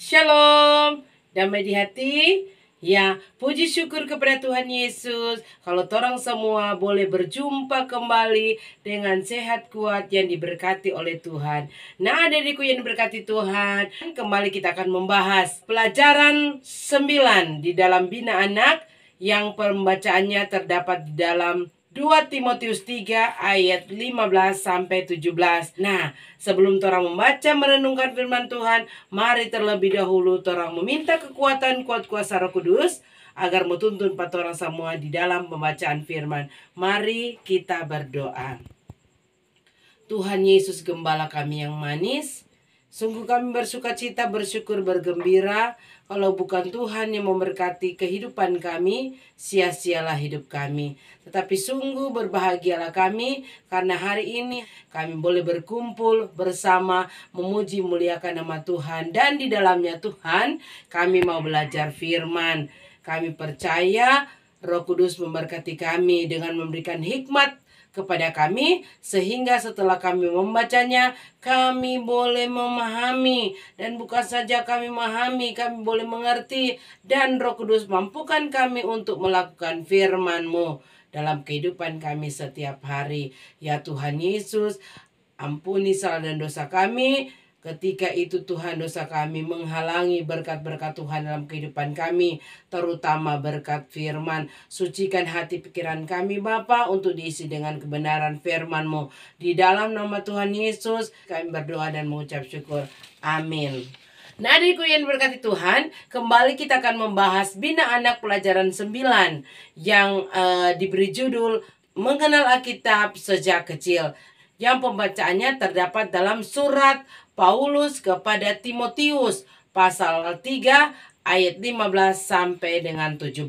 Shalom, damai di hati. Ya, puji syukur kepada Tuhan Yesus. Kalau torang semua boleh berjumpa kembali dengan sehat kuat yang diberkati oleh Tuhan. Nah, adikku yang diberkati Tuhan, kembali kita akan membahas pelajaran 9 di dalam Bina Anak, yang pembacaannya terdapat di dalam 2 Timotius 3 ayat 15 sampai 17. Nah, sebelum torang membaca merenungkan firman Tuhan, mari terlebih dahulu torang meminta kekuatan kuat kuasa Roh Kudus agar menuntun patorang semua di dalam pembacaan firman. Mari kita berdoa. Tuhan Yesus, Gembala kami yang manis, sungguh kami bersukacita, bersyukur, bergembira. Kalau bukan Tuhan yang memberkati kehidupan kami, sia-sialah hidup kami. Tetapi sungguh berbahagialah kami karena hari ini kami boleh berkumpul bersama memuji muliakan nama Tuhan. Dan di dalamnya Tuhan, kami mau belajar firman. Kami percaya Roh Kudus memberkati kami dengan memberikan hikmat kepada kami, sehingga setelah kami membacanya, kami boleh memahami. Dan bukan saja kami memahami, kami boleh mengerti. Dan Roh Kudus mampukan kami untuk melakukan firman-Mu dalam kehidupan kami setiap hari. Ya Tuhan Yesus, ampuni salah dan dosa kami. Ketika itu Tuhan, dosa kami menghalangi berkat-berkat Tuhan dalam kehidupan kami, terutama berkat firman. Sucikan hati pikiran kami Bapa untuk diisi dengan kebenaran firman-Mu. Di dalam nama Tuhan Yesus kami berdoa dan mengucap syukur. Amin. Nah, adikku yang berkati Tuhan, kembali kita akan membahas Bina Anak pelajaran 9 yang diberi judul Mengenal Alkitab Sejak Kecil, yang pembacaannya terdapat dalam surat Paulus kepada Timotius pasal 3 ayat 15 sampai dengan 17.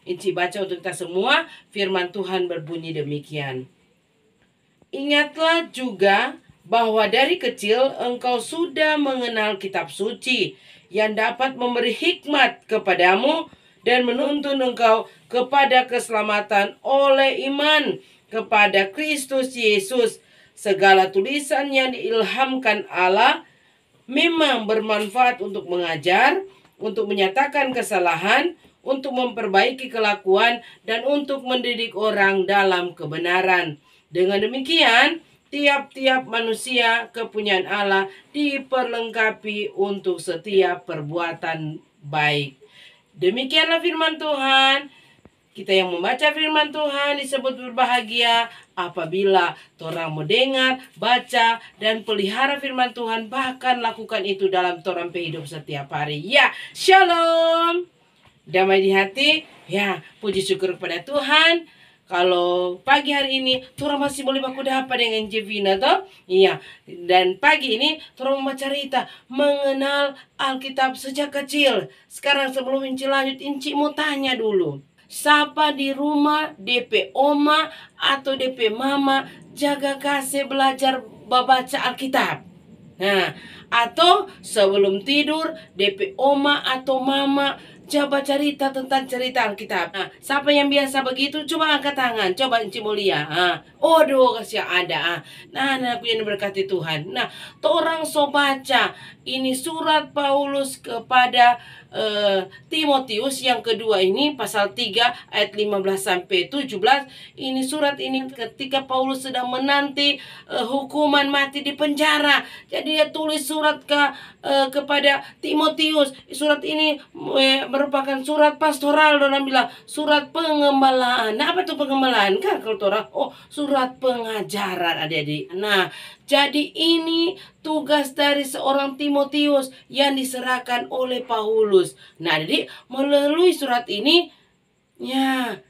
Inci baca untuk kita semua. Firman Tuhan berbunyi demikian. Ingatlah juga bahwa dari kecil engkau sudah mengenal kitab suci yang dapat memberi hikmat kepadamu dan menuntun engkau kepada keselamatan oleh iman kepada Kristus Yesus. Segala tulisan yang diilhamkan Allah memang bermanfaat untuk mengajar, untuk menyatakan kesalahan, untuk memperbaiki kelakuan, dan untuk mendidik orang dalam kebenaran. Dengan demikian, tiap-tiap manusia kepunyaan Allah diperlengkapi untuk setiap perbuatan baik. Demikianlah firman Tuhan. Kita yang membaca firman Tuhan disebut berbahagia apabila torang mendengar, baca, dan pelihara firman Tuhan, bahkan lakukan itu dalam torang hidup setiap hari. Ya, shalom. Damai di hati. Ya, puji syukur kepada Tuhan. Kalau pagi hari ini torang masih boleh baku dapat dengan Jevina toh? Iya. Dan pagi ini torang membaca cerita mengenal Alkitab sejak kecil. Sekarang sebelum Inci lanjut, Inci mau tanya dulu. Siapa di rumah DP oma atau DP mama jaga kasih belajar baca Alkitab? Nah, atau sebelum tidur DP oma atau mama coba cerita tentang cerita Alkitab. Nah, siapa yang biasa begitu? Coba angkat tangan. Coba Inci mulia. Aduh, kasih ada. Nah, aku yang berkati Tuhan. Nah, torang so baca ini surat Paulus kepada Timotius yang kedua ini pasal 3 ayat 15 sampai 17. Ini surat ini ketika Paulus sedang menanti hukuman mati di penjara. Jadi dia tulis surat kepada Timotius. Surat ini merupakan surat pastoral, orang bilang surat pengembalaan. Nah, apa itu pengembalaan? Kan kalau orang, surat pengajaran adik-adik. Nah, jadi ini tugas dari seorang Timotius yang diserahkan oleh Paulus. Nah, jadi melalui surat ini, ya,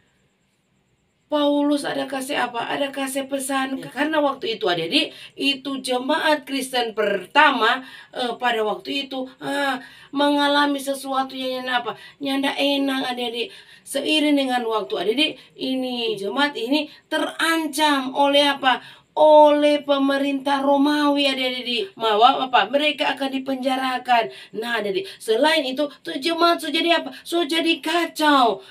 Paulus ada kasih apa? Ada kasih pesan. Karena waktu itu adik-adik, itu jemaat Kristen pertama pada waktu itu mengalami sesuatu yang apa? Nyanda enak adik-adik. Seiring dengan waktu adik-adik, ini jemaat ini terancam oleh apa? Oleh pemerintah Romawi adik-adik. Mereka akan dipenjarakan. Nah adik-adik, selain itu tuh jemaat sudah jadi apa? Sudah jadi kacau.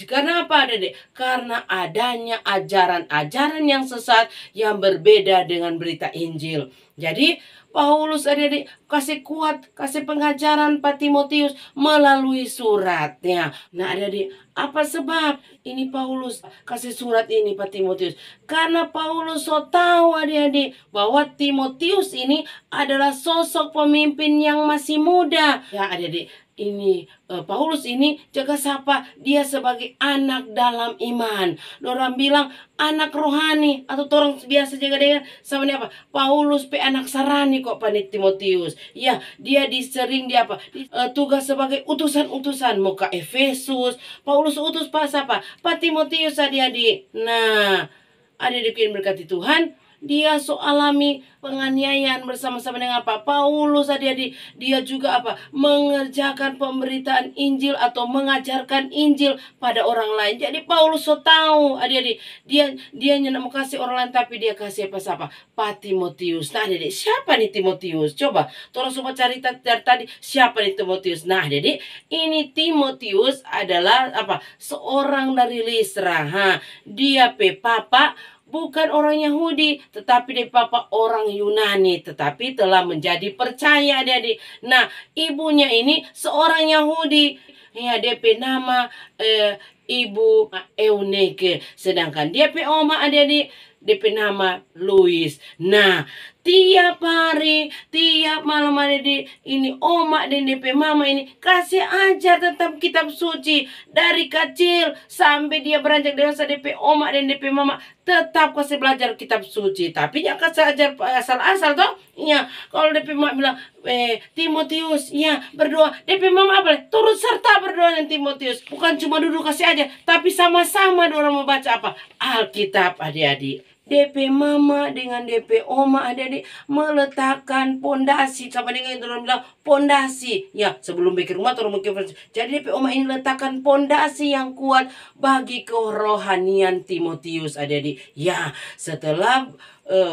Karena apa adik-adik? Karena adanya ajaran-ajaran yang sesat yang berbeda dengan berita Injil. Jadi Paulus adik-adik kasih kuat, kasih pengajaran Pak Timotius melalui suratnya. Nah adik-adik, apa sebab ini Paulus kasih surat ini Pak Timotius? Karena Paulus so tahu adik-adik bahwa Timotius ini adalah sosok pemimpin yang masih muda. Ya adik-adik, ini Paulus ini jaga sapa dia sebagai anak dalam iman. Orang bilang anak rohani atau orang biasa jaga dengan sama ini apa? Paulus pe anak sarani kok Pak Timotius. Ya, dia disering dia apa? Tugas sebagai utusan-utusan mau ke Efesus. Paulus utus pas apa? Pak Timotius adik-adik. Nah, adik-adik yang berkati Tuhan, dia so alami penganiayaan bersama-sama dengan apa? Paulus adik-adik. Dia juga apa? Mengerjakan pemberitaan Injil atau mengajarkan Injil pada orang lain. Jadi Paulus so tahu adik-adik. Dia hanya mau kasih orang lain tapi dia kasih apa? Pak Timotius. Nah adik-adik, siapa nih Timotius? Coba tolong sobat cari dari tadi siapa nih Timotius? Nah adik-adik, ini Timotius adalah apa? Seorang dari Listra. Dia pe papa bukan orang Yahudi, tetapi dia papa orang Yunani, tetapi telah menjadi percaya adik-adik. Nah, ibunya ini seorang Yahudi. Ya, DP nama Ibu Eunike. Sedangkan dia pe oma adik-adik, DP nama Louis. Nah, tiap hari, tiap malam adik-adik, ini oma dan DP mama ini kasih ajar tentang kitab suci. Dari kecil sampai dia beranjak dewasa, DP oma dan DP mama tetap kasih belajar kitab suci. Tapi jangan kasih ajar asal-asal toh. Ya, kalau DP mama bilang, Timotius, ya berdoa. DP mama apa? Turut serta berdoa dengan Timotius. Bukan cuma duduk kasih aja, tapi sama-sama orang membaca apa? Alkitab adik-adik. DP mama dengan DP oma adik-adik meletakkan pondasi. Sama dengan itu orang bilang pondasi. Ya, sebelum bikin rumah atau mungkin jadi DP oma ini letakkan pondasi yang kuat bagi kerohanian Timotius adik-adik. Ya, setelah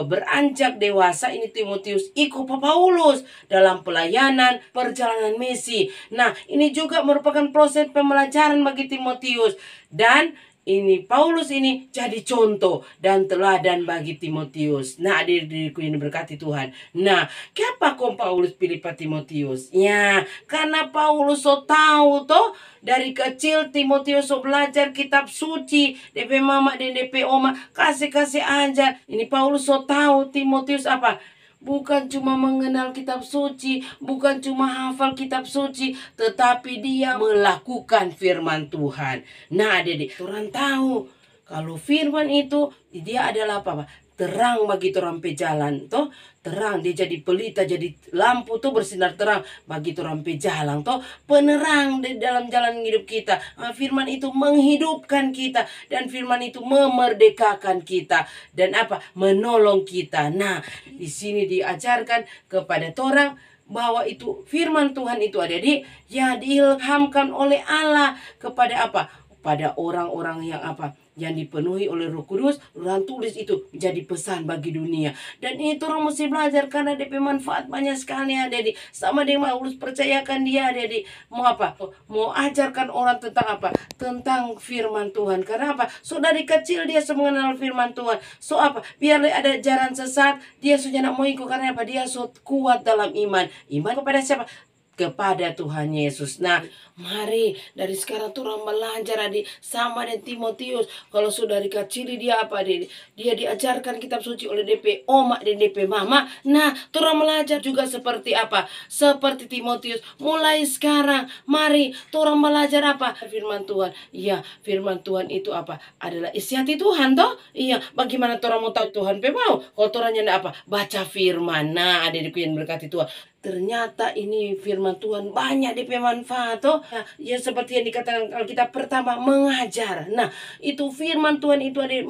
beranjak dewasa ini Timotius ikut Paulus dalam pelayanan perjalanan misi. Nah, ini juga merupakan proses pembelajaran bagi Timotius. Dan ini Paulus ini jadi contoh dan teladan bagi Timotius. Nah, adik-adikku yang diberkati Tuhan. Nah, kenapa kok Paulus pilih Pak Timotius? Ya, karena Paulus so tahu toh dari kecil Timotius so belajar kitab suci. DP mama dan DP oma kasih ajar. Ini Paulus so tahu Timotius apa? Bukan cuma mengenal kitab suci, bukan cuma hafal kitab suci, tetapi dia melakukan firman Tuhan. Nah adik-adik, orang tahu kalau firman itu dia adalah apa? Terang bagi orang pe jalan toh, terang dia jadi pelita, jadi lampu tuh bersinar terang bagi orang pe jalan toh, penerang di dalam jalan hidup kita. Firman itu menghidupkan kita dan firman itu memerdekakan kita dan apa? Menolong kita. Nah, di sini diajarkan kepada orang bahwa itu firman Tuhan itu adik-adik ya diilhamkan oleh Allah kepada apa? Pada orang-orang yang apa? Yang dipenuhi oleh Roh Kudus, orang tulis itu menjadi pesan bagi dunia. Dan itu orang mesti belajar karena DP manfaat banyak sekali adik-adik. Sama dengan Paulus percayakan dia adik-adik. Mau apa? Mau ajarkan orang tentang apa? Tentang firman Tuhan. Karena apa? So dari kecil dia so mengenal firman Tuhan. So apa? Biar ada jalan sesat, dia sudah nak mau ikut karena apa? Dia so kuat dalam iman. Iman kepada siapa? Kepada Tuhan Yesus. Nah, mari dari sekarang tuh orang belajar adik sama dengan Timotius. Kalau sudah dari kecil dia apa adik? Dia diajarkan kitab suci oleh DP oma dan DP mama. Nah, tuh orang belajar juga seperti apa? Seperti Timotius. Mulai sekarang, mari tuh orang belajar apa? Firman Tuhan. Iya, firman Tuhan itu apa? Adalah isi hati Tuhan toh? Iya, bagaimana tuh orang mau tahu Tuhan pe mau? Kalau tuh orangnya apa? Baca firman. Nah, adikku yang berkati Tuhan. Ternyata ini firman Tuhan banyak DP manfaat toh. Ya seperti yang dikatakan Alkitab pertama mengajar. Nah, itu firman Tuhan itu ada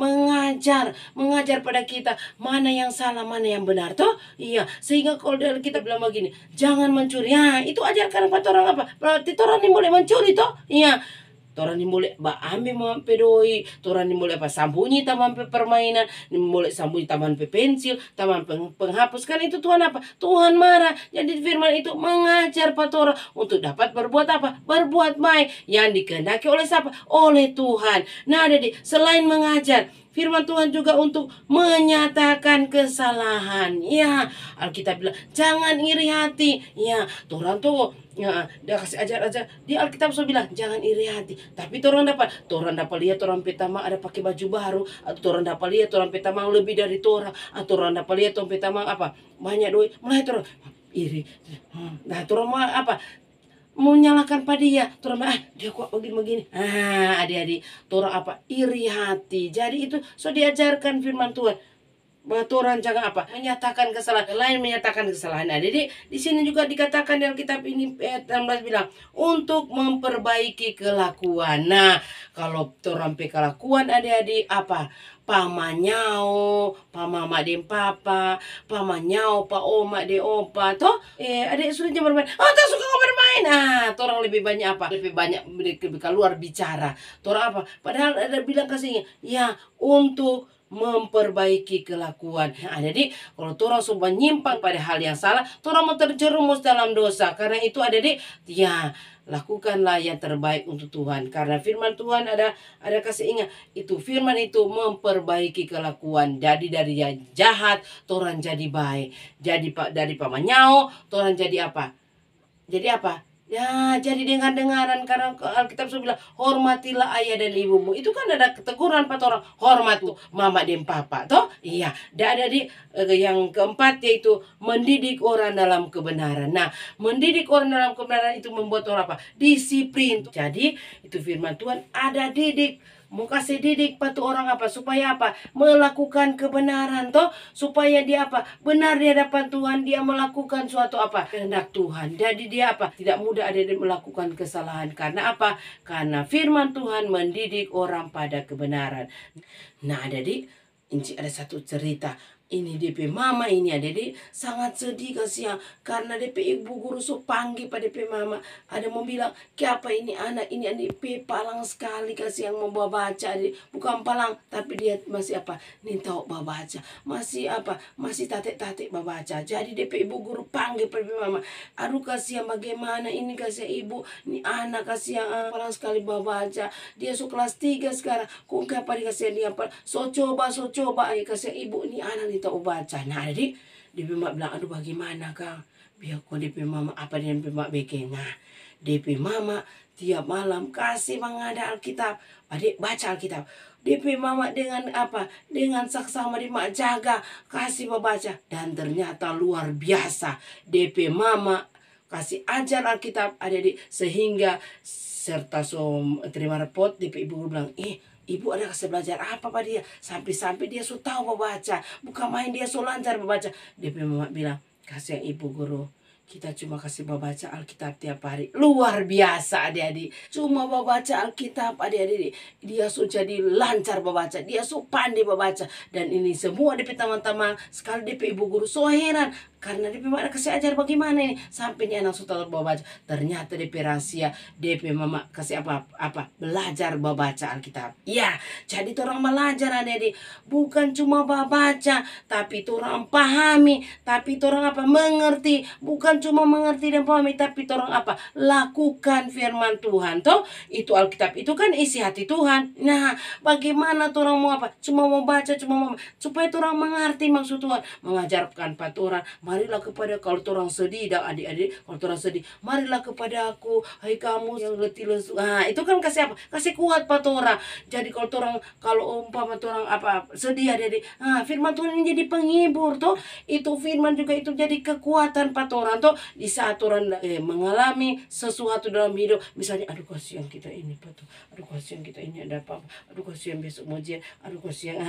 mengajar pada kita mana yang salah, mana yang benar toh. Iya, sehingga kalau kita bilang begini, jangan mencuri. Ya, itu ajarkan kepada orang apa? Berarti orang ini boleh mencuri toh. Iya. torang ni mulai ba ambe mampe doi, torang ni mulai apa sambunyi taman pe permainan, ni mulai sambunyi taman pe pensil, taman penghapus. Kan itu Tuhan apa? Tuhan marah. Jadi firman itu mengajar patora untuk dapat berbuat apa? Berbuat baik yang dikehendaki oleh siapa? Oleh Tuhan. Nah, jadi selain mengajar, firman Tuhan juga untuk menyatakan kesalahan. Ya, Alkitab bilang jangan iri hati. Ya, Tuhan tuh ya, dia kasih ajar-ajar di Alkitab so bilang jangan iri hati. Tapi orang dapat lihat orang petama ada pakai baju baru, atau orang dapat lihat orang petama lebih dari orang, atau orang dapat lihat orang petama apa banyak duit, mulai orang iri. Nah, orang mau apa? Mau nyalakan pada dia, dia kok begini-begini. Adik-adik, orang apa? Iri hati. Jadi itu so diajarkan firman Tuhan. Bahwa Tuhan jangan apa? Menyatakan kesalahan. Lain menyatakan kesalahan. Nah, jadi di sini juga dikatakan dalam kitab ini ayat 16 bilang untuk memperbaiki kelakuan. Nah, kalau orang pe kelakuan adik-adik apa? Pamanyao, pamama dem papa, pamanyao, pa oma de opa, toh adik sudah jam bermain. Oh, tak suka bermain. Orang lebih banyak apa? Lebih banyak keluar bicara. Orang apa? Padahal ada bilang kasihnya, ya untuk memperbaiki kelakuan. Nah, jadi kalau orang sudah menyimpang pada hal yang salah, orang mau terjerumus dalam dosa. Karena itu adik-adik, ya lakukanlah yang terbaik untuk Tuhan. Karena firman Tuhan ada kasih ingat, itu firman itu memperbaiki kelakuan. Jadi dari yang jahat, orang jadi baik. Jadi dari pamanyao, orang jadi apa? Jadi apa? Ya, jadi dengar-dengaran karena Alkitab sudah bilang hormatilah ayah dan ibumu. Itu kan ada keteguran pada orang, hormat tuh mama dan papa, toh? Iya. Dan ada di yang keempat yaitu mendidik orang dalam kebenaran. Nah, mendidik orang dalam kebenaran itu membuat orang apa? Disiplin. Jadi itu firman Tuhan ada didik. Mau kasih didik patu orang apa? Supaya apa? Melakukan kebenaran toh. Supaya dia apa? Benar di hadapan Tuhan. Dia melakukan suatu apa? Kehendak Tuhan. Jadi dia apa? Tidak mudah ada melakukan kesalahan. Karena apa? Karena firman Tuhan mendidik orang pada kebenaran. Nah, jadi ini ada satu cerita. Ini DP mama ini ada di sangat sedih kasihan karena DP ibu guru so panggil pada DP mama. Ada mau bilang, "Kenapa ini anak ini DP palang sekali kasihan mau baca." Bukan palang tapi dia masih apa? Nih tahu baca. Masih apa? Masih tatik-tatik baca. Jadi DP ibu guru panggil pada DP mama. Aduh kasihan bagaimana ini kasihan ibu. Ini anak kasihan palang sekali baca. Dia so kelas 3 sekarang. Kok kenapa dikasih dia apa? So coba kasihan ibu ini anak nih tahu baca. Nah, jadi DP mak bilang, aduh bagaimana Kang? Biar kok DP mama apa dia DP mak bikin. Nah, DP mama tiap malam kasih mengada Alkitab. Adik baca Alkitab. DP mama dengan apa? Dengan saksama di mak jaga kasih membaca. Dan ternyata luar biasa. DP mama kasih ajar Alkitab adik-adik sehingga serta terima repot DP ibu bilang, ibu ada kasih belajar apa pada dia sampai dia so tahu membaca, bukan main dia so lancar membaca. DP mama bilang, kasih ibu guru, kita cuma kasih membaca Alkitab tiap hari. Luar biasa adik-adik. Cuma membaca Alkitab adik-adik. Dia so jadi lancar membaca. Dia so pandai membaca. Dan ini semua DP teman-teman sekali DP ibu guru so heran. Karena DP mama kasih ajar bagaimana ini sampai ini anak sudah baca. Ternyata DP rahasia DP mama kasih apa belajar baca Alkitab. Ya, jadi orang belajar adik-adik bukan cuma baca, tapi orang pahami, tapi orang apa mengerti, bukan cuma mengerti dan pahami, tapi orang apa lakukan firman Tuhan. Toh itu Alkitab itu kan isi hati Tuhan. Nah, bagaimana orang mau apa? Cuma mau baca, supaya orang mengerti maksud Tuhan, mengajarkan pada orang. Marilah kepada kalau orang sedih dan adik-adik kalau orang sedih, marilah kepada aku hai kamu yang letih lesu. Itu kan kasih apa? Kasih kuat pada orang. Jadi kalau umpama orang apa sedih adik-adik, firman Tuhan ini jadi penghibur toh. Itu firman juga itu jadi kekuatan pada orang toh di saat orang mengalami sesuatu dalam hidup. Misalnya aduh kasihan kita ini patu. Aduh kasihan kita ini ada apa? Aduh kasihan besok mau ujian. Aduh kasihan.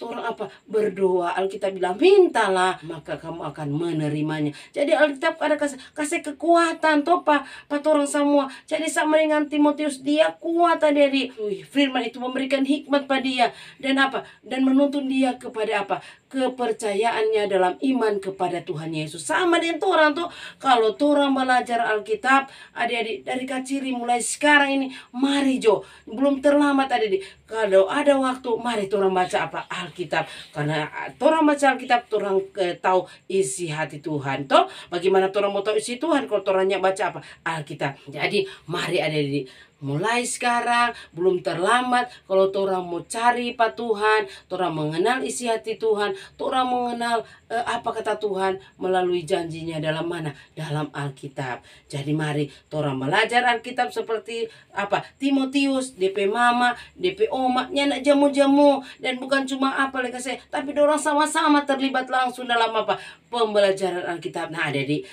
Orang apa? Berdoa. Alkitab bilang mintalah maka kamu akan menerimanya. Jadi Alkitab ada kasih kekuatan toh pak orang semua. Jadi sama dengan Timotius dia kuat dari firman itu memberikan hikmat pada dia dan apa dan menuntun dia kepada apa kepercayaannya dalam iman kepada Tuhan Yesus. Sama dengan orang tuh, kalau orang belajar Alkitab, adik-adik dari kecil mulai sekarang ini, mari Jo, belum terlambat adik-adik. Kalau ada waktu, mari orang baca apa Alkitab, karena orang baca Alkitab, orang tahu isi hati Tuhan. Toh, bagaimana orang mau tahu isi Tuhan kalau orangnya baca apa Alkitab? Jadi, mari adik-adik, mulai sekarang belum terlambat kalau orang mau cari Pak Tuhan, orang mengenal isi hati Tuhan, orang mengenal apa kata Tuhan melalui janjinya dalam mana? Dalam Alkitab. Jadi mari orang belajar Alkitab seperti apa? Timotius, DP mama, DP omaknya nak jamu-jamu, dan bukan cuma apa lagi saya, tapi orang sama-sama terlibat langsung dalam apa? Pembelajaran Alkitab. Nah, jadi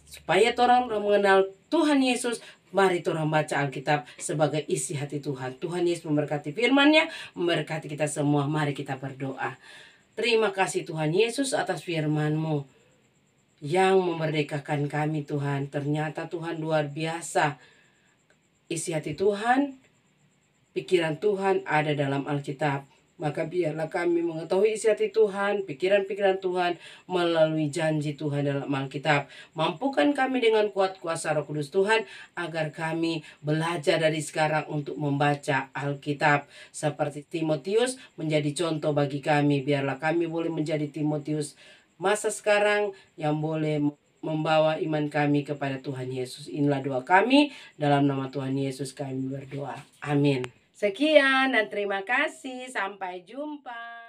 supaya orang mengenal Tuhan Yesus, mari orang baca Alkitab sebagai isi hati Tuhan. Tuhan Yesus memberkati firman-Nya, memberkati kita semua. Mari kita berdoa. Terima kasih Tuhan Yesus atas firman-Mu yang memerdekakan kami Tuhan. Ternyata Tuhan luar biasa. Isi hati Tuhan, pikiran Tuhan ada dalam Alkitab. Maka biarlah kami mengetahui isi hati Tuhan, pikiran-pikiran Tuhan melalui janji Tuhan dalam Alkitab. Mampukan kami dengan kuat kuasa Roh Kudus Tuhan, agar kami belajar dari sekarang untuk membaca Alkitab. Seperti Timotius menjadi contoh bagi kami. Biarlah kami boleh menjadi Timotius masa sekarang yang boleh membawa iman kami kepada Tuhan Yesus. Inilah doa kami, dalam nama Tuhan Yesus kami berdoa. Amin. Sekian dan terima kasih. Sampai jumpa.